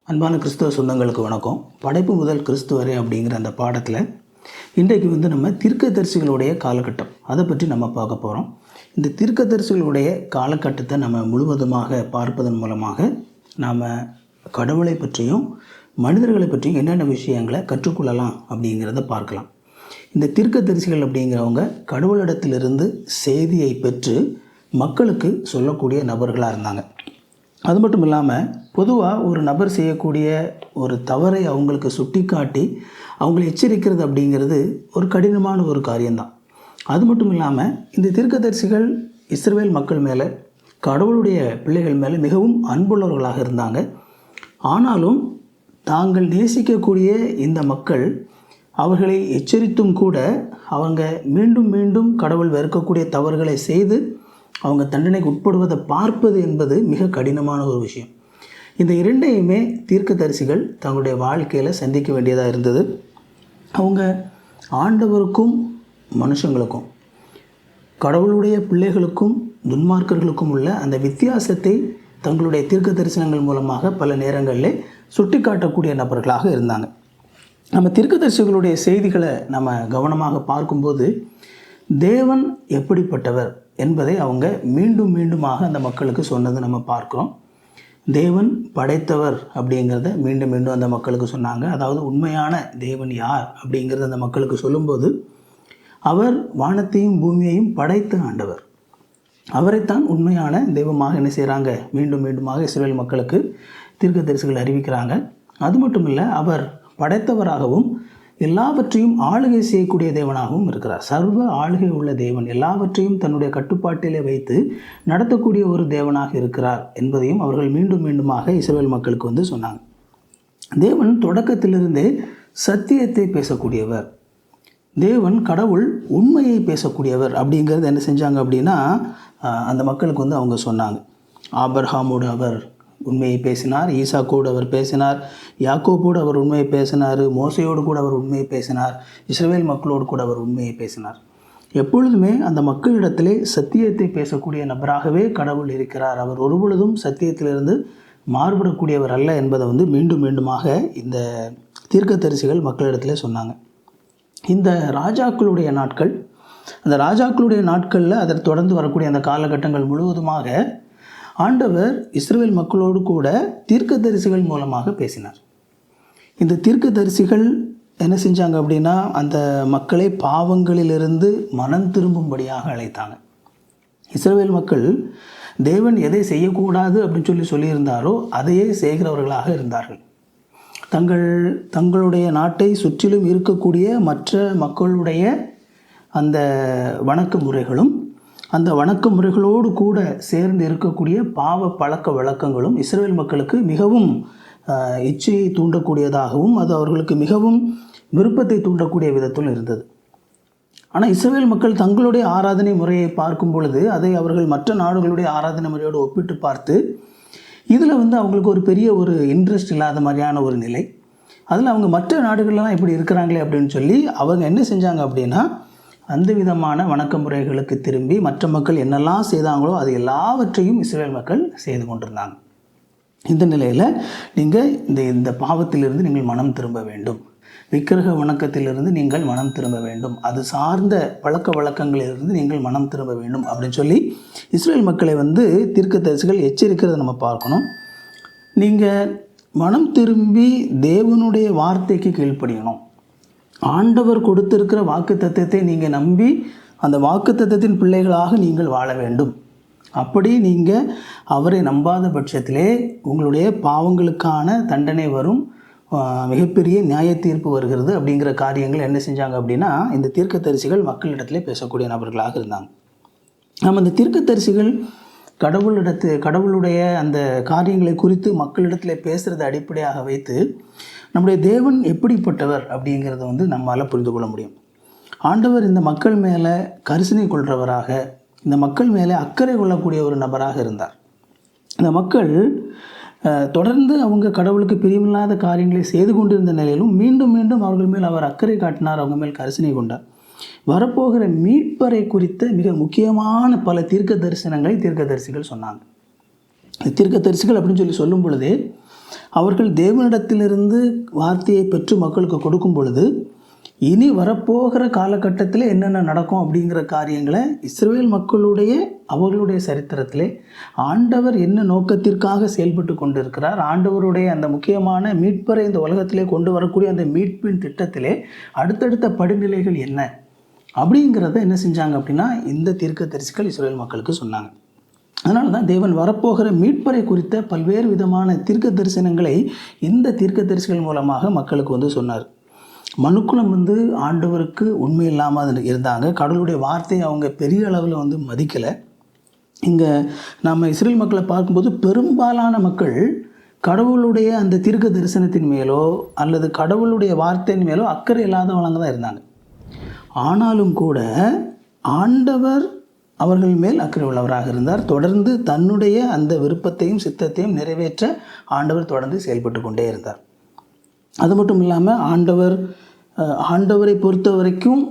அன்பான கிறிஸ்தவ சொந்தங்களுக்கு வணக்கம். படைப்பு முதல் கிறிஸ்து வரை அப்படிங்கிற அந்த பாடத்தில் இன்றைக்கு நம்ம தீர்க்கதரிசிகளுடைய காலகட்டம் அதை பற்றி நம்ம பார்க்க போகிறோம். இந்த தீர்க்கதரிசிகளுடைய காலகட்டத்தை நம்ம முழுவதுமாக பார்ப்பதன் மூலமாக நாம் கடவுளை பற்றியும் மனிதர்களை பற்றியும் என்னென்ன விஷயங்களை கற்றுக்கொள்ளலாம் அப்படிங்கிறத பார்க்கலாம். இந்த தீர்க்கதரிசிகள் அப்படிங்கிறவங்க கடவுளிடத்திலிருந்து செய்தியை பெற்று மக்களுக்கு சொல்லக்கூடிய நபர்களாக இருந்தாங்க. அது மட்டும் இல்லாமல் பொதுவாக ஒரு நபர் செய்யக்கூடிய ஒரு தவறை அவங்களுக்கு சுட்டி காட்டி அவங்களை எச்சரிக்கிறது அப்படிங்கிறது ஒரு கடினமான ஒரு காரியம்தான். அது மட்டும் இல்லாமல் இந்த தீர்க்கதரிசிகள் இஸ்ரவேல் மக்கள் மேலே, கடவுளுடைய பிள்ளைகள் மேலே மிகவும் அன்புள்ளவர்களாக இருந்தாங்க. ஆனாலும் தாங்கள் நேசிக்கக்கூடிய இந்த மக்கள் அவர்களை எச்சரித்தும் கூட அவங்க மீண்டும் மீண்டும் கடவுள் வெறுக்கக்கூடிய தவறுகளை செய்து அவங்க தண்டனைக்கு உட்படுவதை பார்ப்பது என்பது மிக கடினமான ஒரு விஷயம். இந்த இரண்டையுமே தீர்க்கதரிசிகள் தங்களுடைய வாழ்க்கையில் சந்திக்க வேண்டியதாக இருந்தது. அவங்க ஆண்டவருக்கும் மனுஷங்களுக்கும், கடவுளுடைய பிள்ளைகளுக்கும் துன்மார்க்கர்களுக்கும் உள்ள அந்த வித்தியாசத்தை தங்களுடைய தீர்க்க தரிசனங்கள் மூலமாக பல நேரங்களில் சுட்டி காட்டக்கூடிய நபர்களாக இருந்தாங்க. நம்ம தீர்க்கதரிசிகளுடைய செய்திகளை நம்ம கவனமாக பார்க்கும்போது தேவன் எப்படிப்பட்டவர் என்பதை அவங்க மீண்டும் மீண்டுமாக அந்த மக்களுக்கு சொன்னதை நம்ம பார்க்குறோம். தேவன் படைத்தவர் அப்படிங்கிறத மீண்டும் மீண்டும் அந்த மக்களுக்கு சொன்னாங்க. அதாவது உண்மையான தேவன் யார் அப்படிங்கிறத அந்த மக்களுக்கு சொல்லும்போது அவர் வானத்தையும் பூமியையும் படைத்த ஆண்டவர், அவரைத்தான் உண்மையான தெய்வமாக என்ன செய்கிறாங்க, மீண்டும் மீண்டுமாக இஸ்ரவேல் மக்களுக்கு தீர்க்கதரிசிகள் அறிவிக்கிறாங்க. அது மட்டும் இல்லை, அவர் படைத்தவராகவும் எல்லாவற்றையும் ஆளுகை செய்யக்கூடிய தேவனாகவும் இருக்கிறார். சர்வ ஆளுகை உள்ள தேவன், எல்லாவற்றையும் தன்னுடைய கட்டுப்பாட்டிலே வைத்து நடத்தக்கூடிய ஒரு தேவனாக இருக்கிறார் என்பதையும் அவர்கள் மீண்டும் மீண்டுமாக இஸ்ரவேல் மக்களுக்கு சொன்னாங்க. தேவன் தொடக்கத்திலிருந்தே சத்தியத்தை பேசக்கூடியவர், தேவன் கடவுள் உண்மையை பேசக்கூடியவர் அப்படிங்கிறது என்ன செஞ்சாங்க அப்படின்னா அந்த மக்களுக்கு அவங்க சொன்னாங்க. ஆபிரகாமோடு அவர் உண்மையை பேசினார், ஈசாக்கோடு அவர் பேசினார், யாக்கோபோடு அவர் உண்மையை பேசினார், மோசையோடு கூட அவர் உண்மையை பேசினார், இஸ்ரவேல் மக்களோடு கூட அவர் உண்மையை பேசினார். எப்பொழுதுமே அந்த மக்களிடத்திலே சத்தியத்தை பேசக்கூடிய நபராகவே கடவுள் இருக்கிறார். அவர் ஒருபொழுதும் சத்தியத்திலிருந்து மாறுபடக்கூடியவர் அல்ல என்பதை மீண்டும் மீண்டுமாக இந்த தீர்க்கதரிசிகள் மக்களிடத்திலே சொன்னாங்க. இந்த ராஜாக்களுடைய நாட்கள், அந்த ராஜாக்களுடைய நாட்களில் அதை தொடர்ந்து வரக்கூடிய அந்த காலகட்டங்கள் முழுவதுமாக ஆண்டவர் இஸ்ரவேல் மக்களோடு கூட தீர்க்கதரிசிகள் மூலமாக பேசினார். இந்த தீர்க்கதரிசிகள் என்ன செஞ்சாங்க அப்படின்னா அந்த மக்களை பாவங்களிலிருந்து மனம் திரும்பும்படியாக அழைத்தாங்க. இஸ்ரவேல் மக்கள் தேவன் எதை செய்யக்கூடாது அப்படின்னு சொல்லியிருந்தாரோ அதையே செய்கிறவர்களாக இருந்தார்கள். தங்களுடைய நாட்டை சுற்றிலும் இருக்கக்கூடிய மற்ற மக்களுடைய அந்த வணக்க முறைகளும், அந்த வணக்க முறைகளோடு கூட சேர்ந்து இருக்கக்கூடிய பாவ பழக்க வழக்கங்களும் இஸ்ரவேல் மக்களுக்கு மிகவும் இச்சையை தூண்டக்கூடியதாகவும் அது அவர்களுக்கு மிகவும் விருப்பத்தை தூண்டக்கூடிய விதத்தில் இருந்தது. ஆனால் இஸ்ரவேல் மக்கள் தங்களுடைய ஆராதனை முறையை பார்க்கும் பொழுது அதை அவர்கள் மற்ற நாடுகளுடைய ஆராதனை முறையோடு ஒப்பிட்டு பார்த்து இதில் அவங்களுக்கு ஒரு பெரிய ஒரு இன்ட்ரெஸ்ட் இல்லாத மாதிரியான ஒரு நிலை. அதில் அவங்க மற்ற நாடுகள்லாம் இப்படி இருக்கிறாங்களே அப்படின்னு சொல்லி அவங்க என்ன செஞ்சாங்க அப்படின்னா அந்த விதமான வணக்க முறைகளுக்கு திரும்பி மற்ற மக்கள் என்னெல்லாம் செய்தாங்களோ அது எல்லாவற்றையும் இஸ்ரவேல் மக்கள் செய்து கொண்டிருந்தாங்க. இந்த நிலையில் நீங்கள் இந்த பாவத்திலிருந்து நீங்கள் மனம் திரும்ப வேண்டும், விக்கிரக வணக்கத்திலிருந்து நீங்கள் மனம் திரும்ப வேண்டும், அது சார்ந்த பழக்க வழக்கங்களிலிருந்து நீங்கள் மனம் திரும்ப வேண்டும் அப்படின்னு சொல்லி இஸ்ரவேல் மக்களை தீர்க்கதரிசிகள் எச்சரிக்கிறத நம்ம பார்க்கணும். நீங்கள் மனம் திரும்பி தேவனுடைய வார்த்தைக்கு கீழ்ப்படியணும். ஆண்டவர் கொடுத்திருக்கிற வாக்கு தத்தத்தை நீங்கள் நம்பி அந்த வாக்கு தத்தத்தின் பிள்ளைகளாக நீங்கள் வாழ வேண்டும். அப்படி நீங்கள் அவரை நம்பாத பட்சத்திலே உங்களுடைய பாவங்களுக்கான தண்டனை வரும், மிகப்பெரிய நியாய தீர்ப்பு வருகிறது அப்படிங்கிற காரியங்கள் என்ன செஞ்சாங்க அப்படின்னா இந்த தீர்க்கதரிசிகள் மக்களிடத்திலே பேசக்கூடிய நபர்களாக இருந்தாங்க. நம்ம இந்த தீர்க்கதரிசிகள் கடவுளுடைய அந்த காரியங்களை குறித்து மக்களிடத்தில் பேசுகிறத அடிப்படையாக வைத்து நம்முடைய தேவன் எப்படிப்பட்டவர் அப்படிங்கிறத நம்மளால் புரிந்து கொள்ள முடியும். ஆண்டவர் இந்த மக்கள் மேலே கரிசனை கொள்கிறவராக, இந்த மக்கள் மேலே அக்கறை கொள்ளக்கூடிய ஒரு நபராக இருந்தார். இந்த மக்கள் தொடர்ந்து அவங்க கடவுளுக்கு பிரியமில்லாத காரியங்களை செய்து கொண்டிருந்த நிலையிலும் மீண்டும் மீண்டும் அவர்கள் மேல் அவர் அக்கறை காட்டினார், அவங்க மேல் கரிசனை கொண்டார். வரப்போகிற மீட்பரை குறித்த மிக முக்கியமான பல தீர்க்க தரிசனங்களை தீர்க்கதரிசிகள் சொன்னாங்க. தீர்க்கதரிசிகள் அப்படின்னு சொல்லும் பொழுதே அவர்கள் தேவனிடத்திலிருந்து வார்த்தையை பெற்று மக்களுக்கு கொடுக்கும் பொழுது இனி வரப்போகிற காலகட்டத்தில் என்னென்ன நடக்கும் அப்படிங்கிற காரியங்களை இஸ்ரவேல் மக்களுடைய அவர்களுடைய சரித்திரத்திலே ஆண்டவர் என்ன நோக்கத்திற்காக செயல்பட்டு கொண்டிருக்கிறார், ஆண்டவருடைய அந்த முக்கியமான மீட்பரை இந்த உலகத்திலே கொண்டு வரக்கூடிய அந்த மீட்பின் திட்டத்திலே அடுத்தடுத்த படிநிலைகள் என்ன அப்படிங்கிறத என்ன செஞ்சாங்க அப்படின்னா இந்த தீர்க்கதரிசிகள் இஸ்ரவேல் மக்களுக்கு சொன்னாங்க. அதனால தான் தேவன் வரப்போகிற மீட்பரை குறித்த பல்வேறு விதமான தீர்க்க தரிசனங்களை இந்த தீர்க்கதரிசிகள் மூலமாக மக்களுக்கு சொன்னார். மனுக்குலம் ஆண்டவருக்கு உண்மை இல்லாமல் இருந்தாங்க. கடவுளுடைய வார்த்தையை அவங்க பெரிய அளவில் மதிக்கலை. இங்கே நம்ம இஸ்ரேல் மக்களை பார்க்கும்போது பெரும்பாலான மக்கள் கடவுளுடைய அந்த தீர்க்க தரிசனத்தின் மேலோ அல்லது கடவுளுடைய வார்த்தையின் மேலோ அக்கறை இல்லாதவங்க தான் இருந்தாங்க. ஆனாலும் கூட ஆண்டவர் அவர்கள் மேல் அக்கறை உள்ளவராக இருந்தார். தொடர்ந்து தன்னுடைய அந்த விருப்பத்தையும் சித்தத்தையும் நிறைவேற்ற ஆண்டவர் தொடர்ந்து செயல்பட்டு கொண்டே இருந்தார். அது மட்டும் இல்லாமல் ஆண்டவரை பொறுத்த வரைக்கும்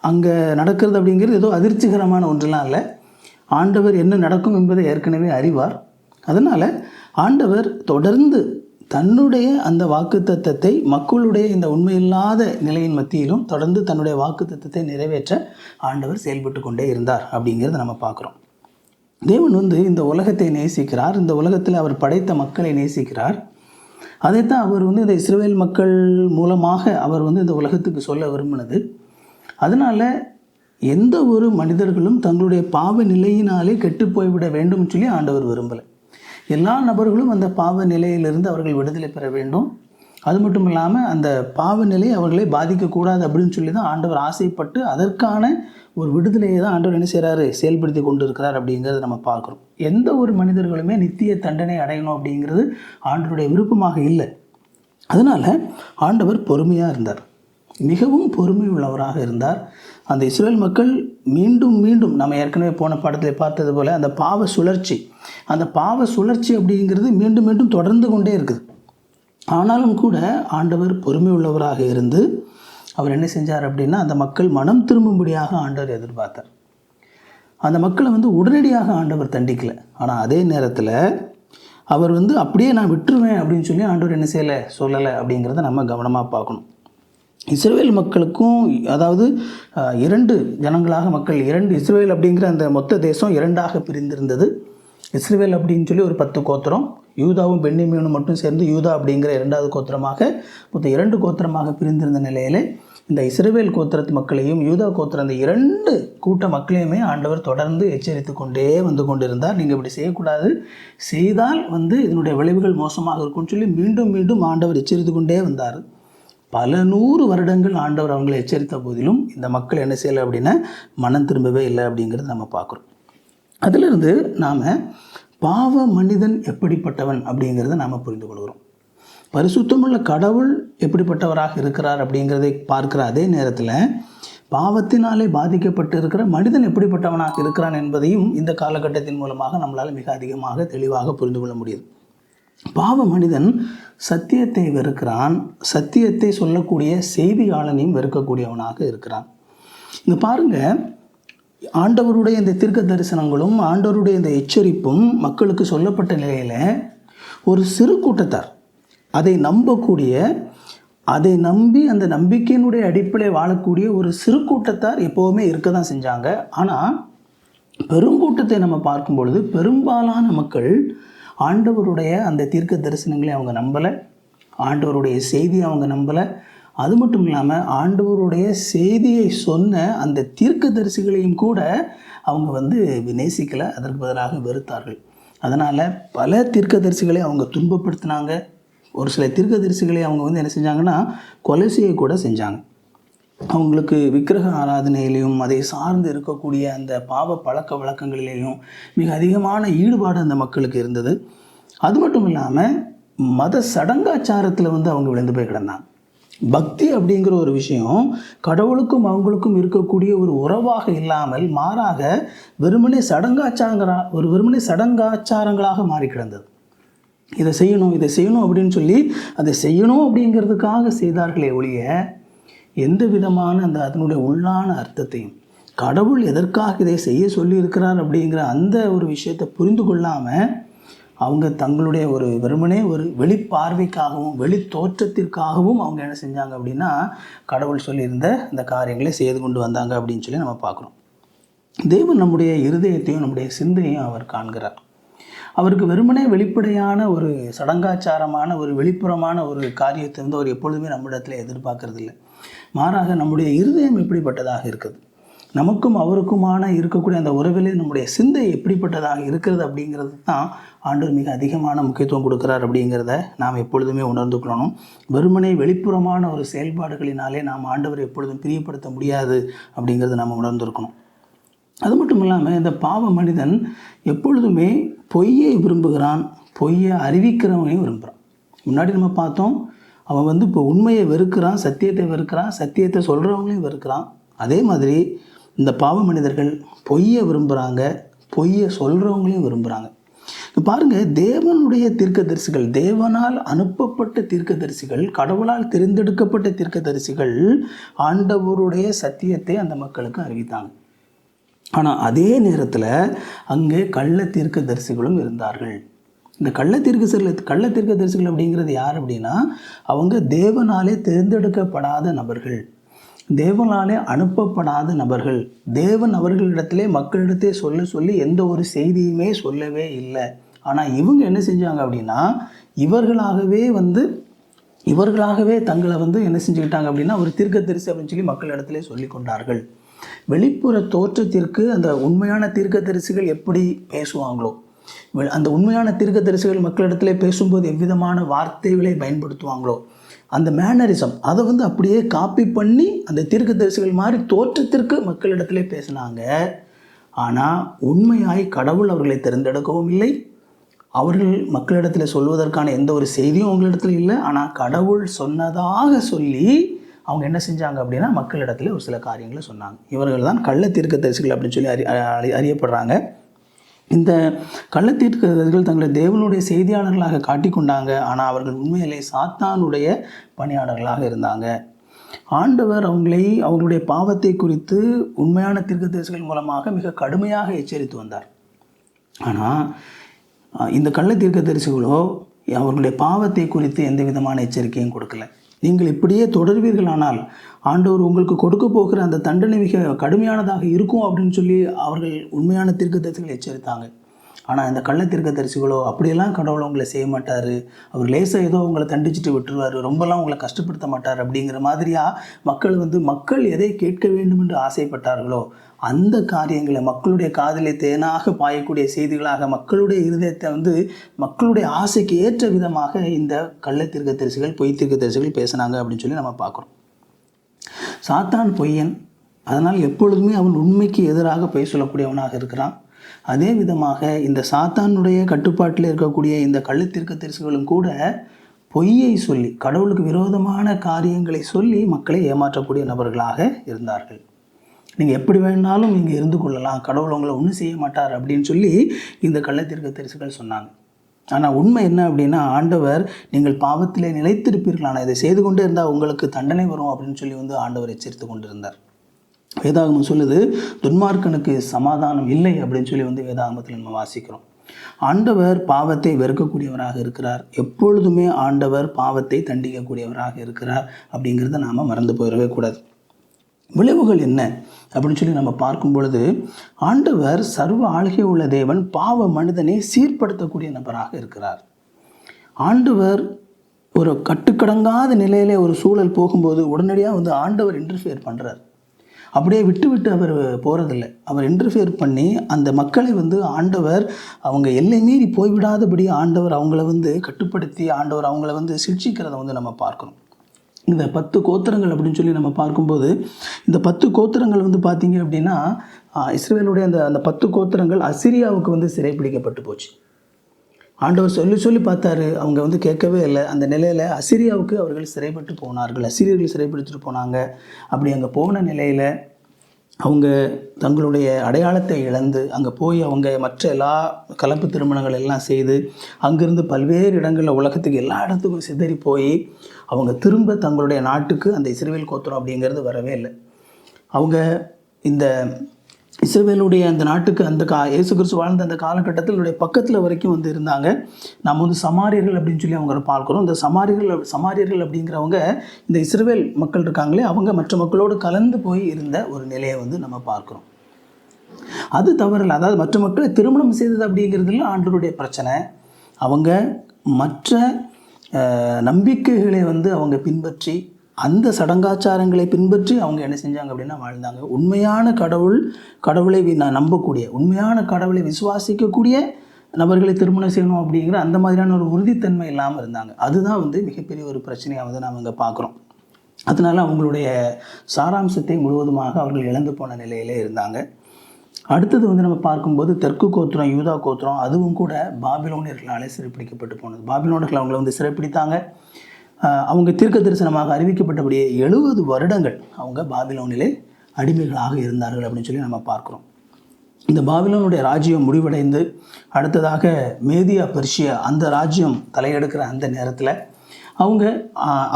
அங்கே நடக்கிறது அப்படிங்கிறது ஏதோ அதிர்ச்சிகரமான ஒன்றெல்லாம் இல்லை. ஆண்டவர் என்ன நடக்கும் என்பதை ஏற்கனவே அறிவார். அதனால் ஆண்டவர் தொடர்ந்து தன்னுடைய அந்த வாக்குத்தத்தத்தை மக்களுடைய இந்த உண்மையில்லாத நிலையின் மத்தியிலும் தொடர்ந்து தன்னுடைய வாக்குத்தத்தத்தை நிறைவேற்ற ஆண்டவர் செயல்பட்டு கொண்டே இருந்தார் அப்படிங்கிறத நம்ம பார்க்குறோம். தேவன் இந்த உலகத்தை நேசிக்கிறார். இந்த உலகத்தில் அவர் படைத்த மக்களை நேசிக்கிறார். அதைத்தான் அவர் இந்த இஸ்ரவேல் மக்கள் மூலமாக அவர் இந்த உலகத்துக்கு சொல்ல விரும்பினது. அதனால் எந்த ஒரு மனிதர்களும் தங்களுடைய பாவ நிலையினாலே கெட்டு போய்விட வேண்டும் சொல்லி ஆண்டவர் விரும்பலை. எல்லா நபர்களும் அந்த பாவ நிலையிலிருந்து அவர்கள் விடுதலை பெற வேண்டும். அது மட்டும் இல்லாமல் அந்த பாவ நிலை அவர்களை பாதிக்கக்கூடாது அப்படின்னு சொல்லி தான் ஆண்டவர் ஆசைப்பட்டு அதற்கான ஒரு விடுதலையை தான் ஆண்டவர் என்ன செய்கிறாரு, செயல்படுத்தி கொண்டு இருக்கிறார் அப்படிங்கிறத நம்ம பார்க்குறோம். எந்த ஒரு மனிதர்களுமே நித்திய தண்டனை அடையணும் அப்படிங்கிறது ஆண்டவருடைய விருப்பமாக இல்லை. அதனால் ஆண்டவர் பொறுமையாக இருந்தார், மிகவும் பொறுமை உள்ளவராக இருந்தார். அந்த இஸ்ரவேல் மக்கள் மீண்டும் மீண்டும் நம்ம ஏற்கனவே போன பாடத்தில் பார்த்தது போல் அந்த பாவ சுழற்சி அப்படிங்கிறது மீண்டும் மீண்டும் தொடர்ந்து கொண்டே இருக்குது. ஆனாலும் கூட ஆண்டவர் பொறுமை உள்ளவராக இருந்து அவர் என்ன செஞ்சார் அப்படின்னா அந்த மக்கள் மனம் திரும்பும்படியாக ஆண்டவர் எதிர்பார்த்தார். அந்த மக்களை உடனடியாக ஆண்டவர் தண்டிக்கலை. ஆனால் அதே நேரத்தில் அவர் அப்படியே நான் விட்டுருவேன் அப்படின்னு சொல்லி ஆண்டவர் என்ன சொல்லலை அப்படிங்கிறத நம்ம கவனமாக பார்க்கணும். இஸ்ரவேல் மக்களுக்கும் அதாவது இரண்டு ஜனங்களாக மக்கள் இஸ்ரவேல் அப்படிங்கிற அந்த மொத்த தேசம் இரண்டாக பிரிந்திருந்தது. இஸ்ரவேல் அப்படின்னு சொல்லி ஒரு 10 கோத்திரம், யூதாவும் பென்யமீனும் மட்டும் சேர்ந்து யூதா அப்படிங்கிற 2வது கோத்திரமாக மொத்தம் 2 கோத்திரமாக பிரிந்திருந்த நிலையில் இந்த இஸ்ரவேல் கோத்திரத்து மக்களையும் யூதா கோத்திரம் அந்த 2 கூட்ட மக்களையுமே ஆண்டவர் தொடர்ந்து எச்சரித்து கொண்டே கொண்டிருந்தார். நீங்கள் இப்படி செய்யக்கூடாது, செய்தால் இதனுடைய விளைவுகள் மோசமாக இருக்கும்னு சொல்லி மீண்டும் மீண்டும் ஆண்டவர் எச்சரித்து கொண்டே வந்தார். பல 100 வருடங்கள் ஆண்டவர் அவங்களை எச்சரித்த போதிலும் இந்த மக்கள் என்ன செய்யலை அப்படின்னா மனம் திரும்பவே இல்லை அப்படிங்கிறது நம்ம பார்க்குறோம். அதிலிருந்து நாம் பாவ மனிதன் எப்படிப்பட்டவன் அப்படிங்கிறத நாம் புரிந்து கொள்கிறோம். பரிசுத்தமுள்ள கடவுள் எப்படிப்பட்டவராக இருக்கிறார் அப்படிங்கிறதை பார்க்குற அதே நேரத்தில் பாவத்தினாலே பாதிக்கப்பட்டு இருக்கிற மனிதன் எப்படிப்பட்டவனாக இருக்கிறான் என்பதையும் இந்த காலகட்டத்தின் மூலமாக நம்மளால் மிக அதிகமாக தெளிவாக புரிந்து கொள்ள முடியுது. பாவ மனிதன் சத்தியத்தை வெறுக்கிறான், சத்தியத்தை சொல்லக்கூடிய செய்தியாளனையும் வெறுக்கக்கூடியவனாக இருக்கிறான். இங்கே பாருங்கள், ஆண்டவருடைய இந்த தீர்க்க தரிசனங்களும் ஆண்டவருடைய இந்த எச்சரிப்பும் மக்களுக்கு சொல்லப்பட்ட நிலையில் ஒரு சிறு கூட்டத்தார் அதை நம்பி அந்த நம்பிக்கையினுடைய அடிப்படையில் வாழக்கூடிய ஒரு சிறு கூட்டத்தார் எப்போவுமே இருக்க தான் செஞ்சாங்க. ஆனால் பெருங்கூட்டத்தை நம்ம பார்க்கும் பொழுது பெரும்பாலான மக்கள் ஆண்டவருடைய அந்த தீர்க்க தரிசனங்களை அவங்க நம்பலை, ஆண்டவருடைய செய்தியை அவங்க நம்பலை. அது மட்டும் இல்லாமல் ஆண்டவருடைய செய்தியை சொன்ன அந்த தீர்க்க தரிசிகளையும் கூட அவங்க நேசிக்கலை, அதற்கு பதிலாக வெறுத்தார்கள். அதனால் பல தீர்க்க தரிசிகளை அவங்க துன்பப்படுத்தினாங்க. ஒரு சில தீர்க்க தரிசிகளை அவங்க என்ன செஞ்சாங்கன்னா கொலை செய்ய கூட செஞ்சாங்க. அவங்களுக்கு விக்கிரக ஆராதனையிலையும் அதை சார்ந்து இருக்கக்கூடிய அந்த பாவ பழக்க வழக்கங்களிலேயும் மிக அதிகமான ஈடுபாடு அந்த மக்களுக்கு இருந்தது. அது மட்டும் இல்லாமல் மத சடங்காச்சாரத்தில் அவங்க விழுந்து போய் கிடந்தாங்க. பக்தி அப்படிங்கிற ஒரு விஷயம் கடவுளுக்கும் அவங்களுக்கும் இருக்கக்கூடிய ஒரு உறவாக இல்லாமல் மாறாக வெறுமனே சடங்காச்சாரங்களாக மாறி கிடந்தது. இதை செய்யணும் அப்படின்னு சொல்லி அதை செய்யணும் அப்படிங்கிறதுக்காக செய்தார்களே ஒழிய எந்த விதமான அதனுடைய உள்ளான அர்த்தத்தையும் கடவுள் எதற்காக இதை செய்ய சொல்லியிருக்கிறார் அப்படிங்கிற அந்த ஒரு விஷயத்தை புரிந்து கொள்ளாமல் அவங்க தங்களுடைய ஒரு வெறுமனே ஒரு வெளிப்பார்வைக்காகவும் வெளி தோற்றத்திற்காகவும் அவங்க என்ன செஞ்சாங்க அப்படின்னா கடவுள் சொல்லியிருந்த இந்த காரியங்களை செய்து கொண்டு வந்தாங்க அப்படின்னு சொல்லி நம்ம பார்க்குறோம். தேவன் நம்முடைய இருதயத்தையும் நம்முடைய சிந்தையும் அவர் காண்கிறார். அவருக்கு வெறுமனே வெளிப்படையான ஒரு சடங்காச்சாரமான ஒரு வெளிப்புறமான ஒரு காரியத்தை வந்து அவர் எப்பொழுதுமே நம்மிடத்தில் எதிர்பார்க்கறது இல்லை. மாறாக நம்முடைய இருதயம் எப்படிப்பட்டதாக இருக்குது, நமக்கும் அவருக்குமான இருக்கக்கூடிய அந்த உறவிலே நம்முடைய சிந்தை எப்படிப்பட்டதாக இருக்கிறது அப்படிங்கிறது தான் ஆண்டவர் மிக அதிகமான முக்கியத்துவம் கொடுக்குறார் அப்படிங்கிறத நாம் எப்பொழுதுமே உணர்ந்து கொள்ளணும். வெறுமனே வெளிப்புறமான ஒரு செயல்பாடுகளினாலே நாம் ஆண்டவரை எப்பொழுதும் பிரியப்படுத்த முடியாது அப்படிங்கிறத நாம் உணர்ந்திருக்கணும். அது மட்டும் இல்லாமல் இந்த பாவ மனிதன் எப்பொழுதுமே பொய்யை விரும்புகிறான், பொய்யை அறிவிக்கிறவனையும் விரும்புகிறான். முன்னாடி நம்ம பார்த்தோம், அவன் வந்து இப்போ உண்மையை வெறுக்கிறான், சத்தியத்தை வெறுக்கிறான், சத்தியத்தை சொல்கிறவங்களையும் வெறுக்கிறான். அதே மாதிரி இந்த பாவ மனிதர்கள் பொய்யை விரும்புகிறாங்க, பொய்யை சொல்கிறவங்களையும் விரும்புகிறாங்க. இப்போ பாருங்கள், தேவனுடைய தீர்க்கதரிசிகள், தேவனால் அனுப்பப்பட்ட தீர்க்கதரிசிகள், கடவுளால் தெரிந்தெடுக்கப்பட்ட தீர்க்கதரிசிகள் ஆண்டவருடைய சத்தியத்தை அந்த மக்களுக்கு அறிவித்தாங்க. ஆனால் அதே நேரத்தில் அங்கே கள்ள தீர்க்கதரிசிகளும் இருந்தார்கள். இந்த கள்ள தீர்க்கதரிசிகள் அப்படிங்கிறது யார் அப்படின்னா, அவங்க தேவனாலே தேர்ந்தெடுக்கப்படாத நபர்கள், தேவனாலே அனுப்பப்படாத நபர்கள். தேவன் அவர்களிடத்திலே மக்களிடத்தே சொல்லி எந்த ஒரு செய்தியுமே சொல்லவே இல்லை. ஆனால் இவங்க என்ன செஞ்சாங்க அப்படின்னா, இவர்களாகவே தங்களை வந்து என்ன செஞ்சுக்கிட்டாங்க அப்படின்னா ஒரு தீர்க்கதரிசி அப்படின்னு சொல்லி மக்களிடத்திலே சொல்லி கொண்டார்கள். வெளிப்புற தோற்றத்திற்கு அந்த உண்மையான தீர்க்கதரிசிகள் எப்படி பேசுவாங்களோ, அந்த உண்மையான தீர்க்கதரிசிகள் மக்களிடத்திலே பேசும்போது எவ்விதமான வார்த்தைகளை பயன்படுத்துவாங்களோ, அந்த மேனரிசம் அதை வந்து அப்படியே காப்பி பண்ணி அந்த தீர்க்கதரிசிகள் மாதிரி தோற்றத்திற்கு மக்களிடத்திலே பேசினாங்க. ஆனால் உண்மையாய் கடவுள் அவர்களை தேர்ந்தெடுக்கவும் இல்லை, அவர்கள் மக்களிடத்தில் சொல்வதற்கான எந்த ஒரு செய்தியும் அவங்களிடத்தில் இல்லை. ஆனால் கடவுள் சொன்னதாக சொல்லி அவங்க என்ன செஞ்சாங்க அப்படின்னா மக்களிடத்தில் ஒரு சில காரியங்களை சொன்னாங்க. இவர்கள் தான் கள்ள தீர்க்கதரிசிகள் அப்படின்னு சொல்லி அறியப்படுறாங்க. இந்த கள்ள தீர்க்கதரிசிகள் தங்களை தேவனுடைய செய்தியாளர்களாக காட்டிக்கொண்டாங்க. ஆனால் அவர்கள் உண்மையிலே சாத்தானுடைய பணியாளர்களாக இருந்தாங்க. ஆண்டவர் அவங்களுடைய பாவத்தை குறித்து உண்மையான தீர்க்கதரிசிகள் மூலமாக மிக கடுமையாக எச்சரித்து வந்தார். ஆனால் இந்த கள்ள தீர்க்கதரிசிகளோ அவர்களுடைய பாவத்தை குறித்து எந்த விதமான எச்சரிக்கையும் கொடுக்கல. நீங்கள் இப்படியே தொடர்வீர்களானால் ஆண்டவர் உங்களுக்கு கொடுக்க போகிற அந்த தண்டனை மிக கடுமையானதாக இருக்கும் அப்படின்னு சொல்லி அவர்கள் உண்மையான தீர்க்கதரிசிகள் எச்சரித்தாங்க. ஆனால் இந்த கள்ள தீர்க்கதரிசிகளோ அப்படியெல்லாம் கடவுள் உங்களை செய்ய மாட்டார், அவர் லேசாக ஏதோ உங்களை தண்டிச்சுட்டு விட்டுருவார், ரொம்பலாம் உங்களை கஷ்டப்படுத்த மாட்டார் அப்படிங்கிற மாதிரியாக மக்கள் எதை கேட்க வேண்டும் என்று ஆசைப்பட்டார்களோ அந்த காரியங்களை மக்களுடைய காதிலே தேனாக பாயக்கூடிய செய்திகளாக மக்களுடைய இருதயத்தை மக்களுடைய ஆசைக்கு ஏற்ற விதமாக இந்த கள்ள தீர்க்கதரிசிகள் பொய் தீர்க்கதரிசிகள் பேசினாங்க அப்படின்னு சொல்லி நம்ம பார்க்குறோம். சாத்தான் பொய்யன், அதனால் எப்பொழுதுமே அவன் உண்மைக்கு எதிராக பொய் சொல்லக்கூடியவனாக இருக்கிறான். அதே விதமாக இந்த சாத்தானுடைய கட்டுப்பாட்டில் இருக்கக்கூடிய இந்த கள்ள தீர்க்கதரிசிகளும் கூட பொய்யை சொல்லி கடவுளுக்கு விரோதமான காரியங்களை சொல்லி மக்களை ஏமாற்றக்கூடிய நபர்களாக இருந்தார்கள். நீங்கள் எப்படி வேணாலும் நீங்கள் இருந்து கொள்ளலாம், கடவுள் உங்களை ஒன்றும் செய்ய மாட்டார் அப்படின்னு சொல்லி இந்த கள்ள தீர்க்கதரிசிகள் சொன்னாங்க. ஆனால் உண்மை என்ன அப்படின்னா, ஆண்டவர் நீங்கள் பாவத்திலே நிலைத்திருப்பீர்கள், ஆனால் இதை செய்து கொண்டே இருந்தால் உங்களுக்கு தண்டனை வரும் அப்படின்னு சொல்லி ஆண்டவர் எச்சரித்து கொண்டிருந்தார். வேதாகமம் சொல்லுது, துன்மார்க்கனுக்கு சமாதானம் இல்லை அப்படின்னு சொல்லி வேதாகமத்தில் நம்ம வாசிக்கிறோம். ஆண்டவர் பாவத்தை வெறுக்கக்கூடியவராக இருக்கிறார். எப்பொழுதுமே ஆண்டவர் பாவத்தை தண்டிக்கக்கூடியவராக இருக்கிறார் அப்படிங்கிறத நாம் மறந்து போயிடவே கூடாது. விளைவுகள் என்ன அப்படின்னு சொல்லி நம்ம பார்க்கும் பொழுது, ஆண்டவர் சர்வ ஆளுகை உள்ள தேவன் பாவ மனிதனை சீர்படுத்தக்கூடிய நபராக இருக்கிறார். ஆண்டவர் ஒரு கட்டுக்கடங்காத நிலையிலே ஒரு சூழல் போகும்போது உடனடியாக ஆண்டவர் இன்டர்ஃபியர் பண்ணுறார். அப்படியே விட்டு அவர் போகிறதில்லை. அவர் இன்டர்ஃபியர் பண்ணி அந்த மக்களை ஆண்டவர் அவங்க எல்லை மீறி போய்விடாதபடி ஆண்டவர் அவங்கள கட்டுப்படுத்தி ஆண்டவர் அவங்கள சிக்ஷிக்கிறத நம்ம பார்க்கணும். இந்த 10 கோத்திரங்கள் அப்படின்னு சொல்லி நம்ம பார்க்கும்போது, இந்த 10 கோத்திரங்கள் பார்த்தீங்க அப்படின்னா இஸ்ரவேலுடைய அந்த 10 கோத்திரங்கள் அசிரியாவுக்கு சிறைப்பிடிக்கப்பட்டு போச்சு. ஆண்டவர் சொல்லி பார்த்தாரு, அவங்க கேட்கவே இல்லை. அந்த நிலையில் அசிரியாவுக்கு அவர்கள் சிறைப்பட்டு போனார்கள், அசிரியர்கள் சிறைப்பிடிச்சிட்டு போனாங்க. அப்படி அங்கே போன நிலையில் அவங்க தங்களுடைய அடையாளத்தை இழந்து அங்கே போய் அவங்க மற்ற எல்லா கலப்பு திருமணங்கள் எல்லாம் செய்து அங்கிருந்து பல்வேறு இடங்களில் உலகத்துக்கு எல்லா இடத்துக்கும் சிதறி போய் அவங்க திரும்ப தங்களுடைய நாட்டுக்கு அந்த இஸ்ரவேல் கோத்திரம் அப்படிங்கிறது வரவே இல்லை. அவங்க இந்த இஸ்ரவேலுடைய அந்த நாட்டுக்கு அந்த இயேசு கிறிஸ்து வாழ்ந்த அந்த காலகட்டத்தில் பக்கத்தில் வரைக்கும் வந்து இருந்தாங்க. நம்ம வந்து சமாரியர்கள் அப்படின்னு சொல்லி அவங்கள பார்க்குறோம். இந்த சமாரியர்கள் அப்படிங்கிறவங்க இந்த இஸ்ரவேல் மக்கள் இருக்காங்களே, அவங்க மற்ற மக்களோடு கலந்து போய் இருந்த ஒரு நிலையை வந்து நம்ம பார்க்குறோம். அது தவறில்லை. அதாவது மற்ற மக்களை திருமணம் செய்தது அப்படிங்கிறதுல ஆண்டவருடைய பிரச்சனை. அவங்க மற்ற நம்பிக்கைகளை வந்து அவங்க பின்பற்றி, அந்த சடங்காச்சாரங்களை பின்பற்றி அவங்க என்ன செஞ்சாங்க அப்படின்னா வாழ்ந்தாங்க. உண்மையான கடவுளை நம்பக்கூடிய, உண்மையான கடவுளை விசுவாசிக்கக்கூடிய நபர்களை திருமணம் செய்யணும் அப்படிங்கிற அந்த மாதிரியான ஒரு உறுதித்தன்மை இல்லாமல் இருந்தாங்க. அதுதான் வந்து மிகப்பெரிய ஒரு பிரச்சனையாக வந்து நாம் இங்கே பார்க்குறோம். அதனால் அவங்களுடைய சாராம்சத்தை முழுவதுமாக அவர்கள் இழந்து போன நிலையிலே இருந்தாங்க. அடுத்தது வந்து நம்ம பார்க்கும்போது தெற்கு கோத்திரம், யூதா கோத்திரம், அதுவும் கூட பாபிலோனியர்களாலே சிறைப்பிடிக்கப்பட்டு போனது. பாபிலோனியர்கள் அவங்களை வந்து சிறைப்பிடித்தாங்க. அவங்க தீர்க்க தரிசனமாக அறிவிக்கப்பட்டபடியே 70 வருடங்கள் அவங்க பாபிலோனிலே அடிமைகளாக இருந்தார்கள் அப்படின்னு சொல்லி நம்ம பார்க்குறோம். இந்த பாபிலோனுடைய ராஜ்யம் முடிவடைந்து அடுத்ததாக மேதியா பெர்ஷியா அந்த ராஜ்யம் தலையெடுக்கிற அந்த நேரத்தில்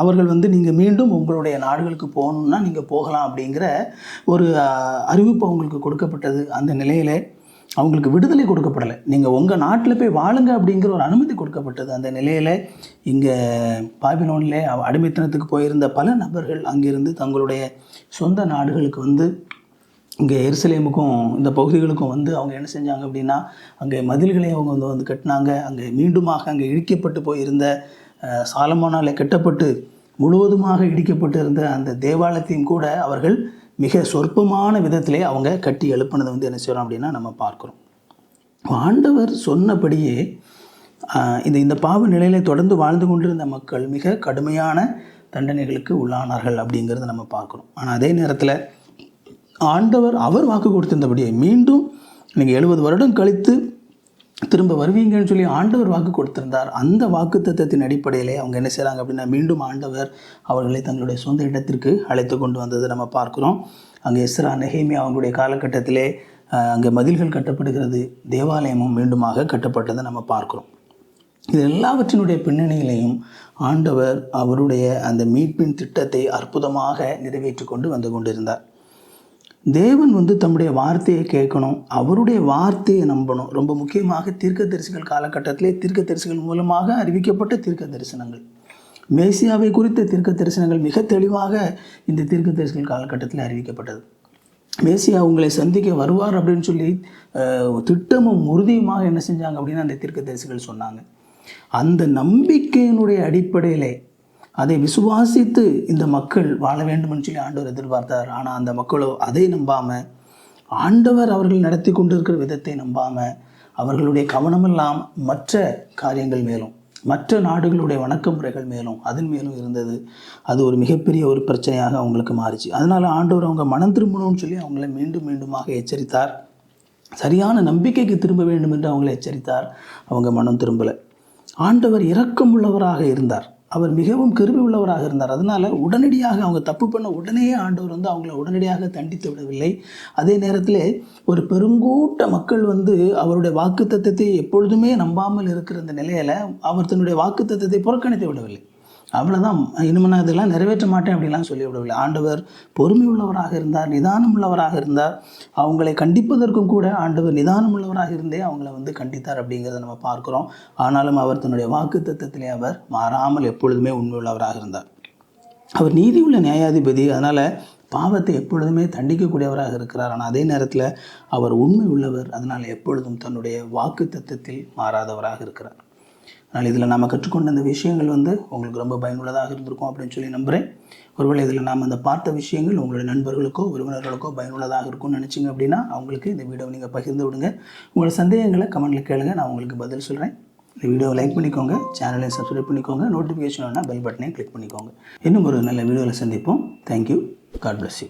அவர்கள் வந்து நீங்கள் மீண்டும் உங்களுடைய நாடுகளுக்கு போகணுன்னா நீங்கள் போகலாம் அப்படிங்கிற ஒரு அறிவிப்பு அவங்களுக்கு கொடுக்கப்பட்டது. அந்த நிலையில் அவங்களுக்கு விடுதலை கொடுக்கப்படலை. நீங்கள் உங்கள் நாட்டில் போய் வாழுங்க அப்படிங்கிற ஒரு அனுமதி கொடுக்கப்பட்டது. அந்த நிலையில் இங்கே பாபிலோனிலே அடிமைத்தனத்துக்கு போயிருந்த பல நபர்கள் அங்கிருந்து தங்களுடைய சொந்த நாடுகளுக்கு வந்து இங்கே எருசலேமுக்கும் இந்த பகுதிகளுக்கும் வந்து அவங்க என்ன செஞ்சாங்க அப்படின்னா அங்கே மதில்களை அவங்க வந்து கட்டினாங்க. அங்கே மீண்டுமாக அங்கே இடிக்கப்பட்டு போயிருந்த சாலமோனாலே கட்டப்பட்டு முழுவதுமாக இடிக்கப்பட்டு இருந்த அந்த தேவாலயத்தையும் கூட அவர்கள் மிக சொற்பமான விதத்திலே அவங்க கட்டி எழுப்பினதை வந்து என்ன செய்யறோம் அப்படின்னா நம்ம பார்க்குறோம். ஆண்டவர் சொன்னபடியே இந்த பாவ நிலையிலே தொடர்ந்து வாழ்ந்து கொண்டிருந்த மக்கள் மிக கடுமையான தண்டனைகளுக்கு உள்ளானார்கள் அப்படிங்கிறத நம்ம பார்க்குறோம். ஆனால் அதே நேரத்தில் ஆண்டவர் அவர் வாக்கு கொடுத்திருந்தபடியே மீண்டும் நீங்கள் 70 வருடம் கழித்து திரும்ப வருவீங்கன்னு சொல்லி ஆண்டவர் வாக்கு கொடுத்திருந்தார். அந்த வாக்கு தத்தத்தின் அடிப்படையிலே அவங்க என்ன செய்கிறாங்க அப்படின்னா மீண்டும் ஆண்டவர் அவர்களை தங்களுடைய சொந்த இடத்திற்கு அழைத்து கொண்டு வந்ததை நம்ம பார்க்குறோம். அங்கே எஸ்ரா, நெகேமியா அவங்களுடைய காலகட்டத்திலே அங்கே மதில்கள் கட்டப்படுகிறது, தேவாலயமும் மீண்டுமாக கட்டப்பட்டதை நம்ம பார்க்குறோம். இது எல்லாவற்றினுடைய பின்னணியிலையும் ஆண்டவர் அவருடைய அந்த மீட்பின் திட்டத்தை அற்புதமாக நிறைவேற்றி கொண்டு வந்து கொண்டிருந்தார். தேவன் வந்து தம்முடைய வார்த்தையை கேட்கணும், அவருடைய வார்த்தையை நம்பணும். ரொம்ப முக்கியமாக தீர்க்கதரிசிகள் காலகட்டத்திலே தீர்க்கதரிசிகள் மூலமாக அறிவிக்கப்பட்ட தீர்க்க தரிசனங்கள், மேசியாவை குறித்த தீர்க்க தரிசனங்கள் மிக தெளிவாக இந்த தீர்க்கதரிசிகள் காலகட்டத்தில் அறிவிக்கப்பட்டது. மேசியா உங்களை சந்திக்க வருவார் அப்படின்னு சொல்லி திட்டமும் உறுதியுமாக என்ன செஞ்சாங்க அப்படின்னா அந்த தீர்க்கதரிசிகள் சொன்னாங்க. அந்த நம்பிக்கையினுடைய அடிப்படையிலே அதை விசுவாசித்து இந்த மக்கள் வாழ வேண்டும்னு சொல்லி ஆண்டவர் எதிர்பார்த்தார். ஆனால் அந்த மக்களோ அதை நம்பாமல், ஆண்டவர் அவர்கள் நடத்தி கொண்டிருக்கிற விதத்தை நம்பாமல், அவர்களுடைய கவனமெல்லாம் மற்ற காரியங்கள் மேலும், மற்ற நாடுகளுடைய வணக்க முறைகள் மேலும், அதன் மேலும் இருந்தது. அது ஒரு மிகப்பெரிய ஒரு பிரச்சனையாக அவங்களுக்கு மாறிச்சு. அதனால் ஆண்டவர் அவங்க மனம் திரும்பணும்னு சொல்லி அவங்கள மீண்டும் மீண்டுமாக எச்சரித்தார். சரியான நம்பிக்கைக்கு திரும்ப வேண்டும் என்று அவங்களை எச்சரித்தார். அவங்க மனம் திரும்பலை. ஆண்டவர் இரக்கமுள்ளவராக இருந்தார், அவர் மிகவும் கிருபை உள்ளவராக இருந்தார். அதனால் உடனடியாக அவங்க தப்பு பண்ண உடனே ஆண்டவர் வந்து அவங்கள உடனடியாக தண்டித்து விடவில்லை. அதே நேரத்தில் ஒரு பெருங்கூட்ட மக்கள் வந்து அவருடைய வாக்குத்தத்தத்தை எப்பொழுதுமே நம்பாமல் இருக்கிற அந்த நிலையில் அவர் தன்னுடைய வாக்குத்தத்தத்தை புறக்கணித்து விடவில்லை. அவ்வளோதான், இனிமே நான் இதெல்லாம் நிறைவேற்ற மாட்டேன் அப்படிலாம் சொல்லிவிடவில்லை. ஆண்டவர் பொறுமை உள்ளவராக இருந்தார், நிதானம் உள்ளவராக இருந்தார். அவங்களை கண்டிப்பதற்கும் கூட ஆண்டவர் நிதானம் உள்ளவராக இருந்தே அவங்கள வந்து கண்டித்தார் அப்படிங்கிறத நம்ம பார்க்குறோம். ஆனாலும் அவர் தன்னுடைய வாக்கு தத்தத்திலே அவர் மாறாமல் எப்பொழுதுமே உண்மை உள்ளவராக இருந்தார். அவர் நீதி உள்ள நியாயாதிபதி, அதனால் பாவத்தை எப்பொழுதுமே தண்டிக்கக்கூடியவராக இருக்கிறார். ஆனால் அதே நேரத்தில் அவர் உண்மை உள்ளவர், அதனால் எப்பொழுதும் தன்னுடைய வாக்கு தத்தத்தில் மாறாதவராக இருக்கிறார். அதனால் இதில் நாம் கற்றுக்கொண்ட இந்த விஷயங்கள் வந்து உங்களுக்கு ரொம்ப பயனுள்ளதாக இருந்திருக்கும் அப்படின்னு சொல்லி நம்புகிறேன். ஒருவேளை இதில் நாம் அந்த பார்த்த விஷயங்கள் உங்களுடைய நண்பர்களுக்கோ உறவினர்களுக்கோ பயனுள்ளதாக இருக்கும்னு நினச்சிங்க அப்படின்னா அவங்களுக்கு இந்த வீடியோவை நீங்கள் பகிர்ந்து விடுங்க. உங்களோட சந்தேகங்களை கமெண்ட்டில் கேளுங்க, நான் உங்களுக்கு பதில் சொல்கிறேன். இந்த வீடியோவை லைக் பண்ணிக்கோங்க, சேனலையும் சப்ஸ்கிரைப் பண்ணிக்கோங்க, நோட்டிஃபிகேஷன் வேணால் பெல் பட்டனையும் கிளிக் பண்ணிக்கோங்க. இன்னும் ஒரு நல்ல வீடியோவில் சந்திப்போம். தேங்க்யூ. God bless you.